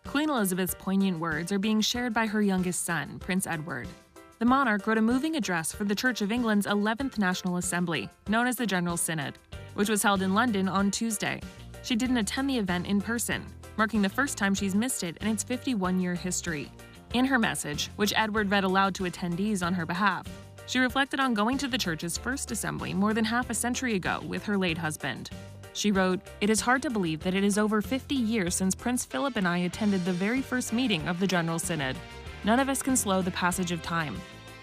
Queen Elizabeth's poignant words are being shared by her youngest son, Prince Edward. The monarch wrote a moving address for the Church of England's 11th National Assembly, known as the General Synod, which was held in London on Tuesday. She didn't attend the event in person, marking the first time she's missed it in its 51-year history. In her message, which Edward read aloud to attendees on her behalf, she reflected on going to the church's first assembly more than half a century ago with her late husband. She wrote, "It is hard to believe that it is over 50 years since Prince Philip and I attended the very first meeting of the General Synod. None of us can slow the passage of time.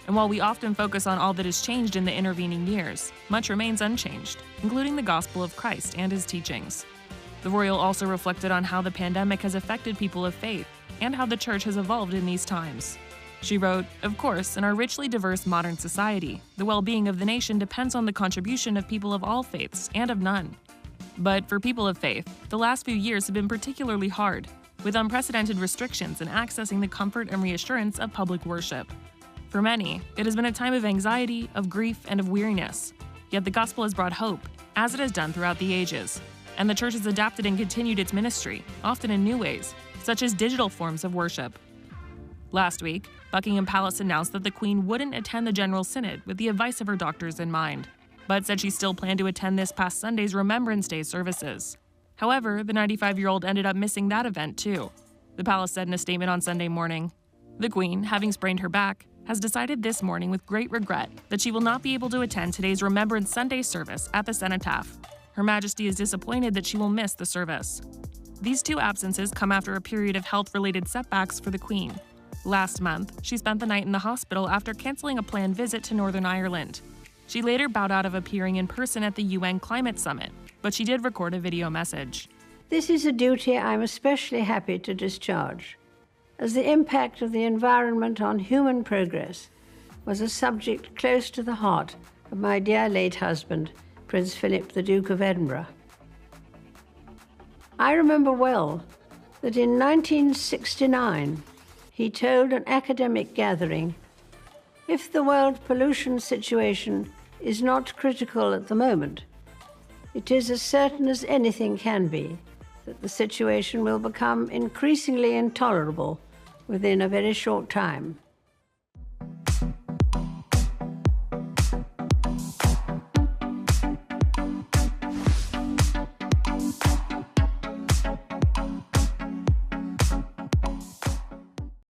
And while we often focus on all that has changed in the intervening years, much remains unchanged, including the gospel of Christ and his teachings." The royal also reflected on how the pandemic has affected people of faith and how the church has evolved in these times. She wrote, "Of course, in our richly diverse modern society, the well-being of the nation depends on the contribution of people of all faiths and of none. But for people of faith, the last few years have been particularly hard, with unprecedented restrictions in accessing the comfort and reassurance of public worship. For many, it has been a time of anxiety, of grief, and of weariness. Yet the gospel has brought hope, as it has done throughout the ages, and the church has adapted and continued its ministry, often in new ways, such as digital forms of worship." Last week, Buckingham Palace announced that the Queen wouldn't attend the General Synod with the advice of her doctors in mind, but said she still planned to attend this past Sunday's Remembrance Day services. However, the 95-year-old ended up missing that event too. The palace said in a statement on Sunday morning, "The Queen, having sprained her back, has decided this morning with great regret that she will not be able to attend today's Remembrance Sunday service at the cenotaph. Her Majesty is disappointed that she will miss the service." These two absences come after a period of health-related setbacks for the Queen. Last month, she spent the night in the hospital after canceling a planned visit to Northern Ireland. She later bowed out of appearing in person at the UN Climate Summit, but she did record a video message. "This is a duty I'm especially happy to discharge, as the impact of the environment on human progress was a subject close to the heart of my dear late husband, Prince Philip, the Duke of Edinburgh. I remember well that in 1969 he told an academic gathering, 'If the world pollution situation is not critical at the moment, it is as certain as anything can be that the situation will become increasingly intolerable within a very short time.'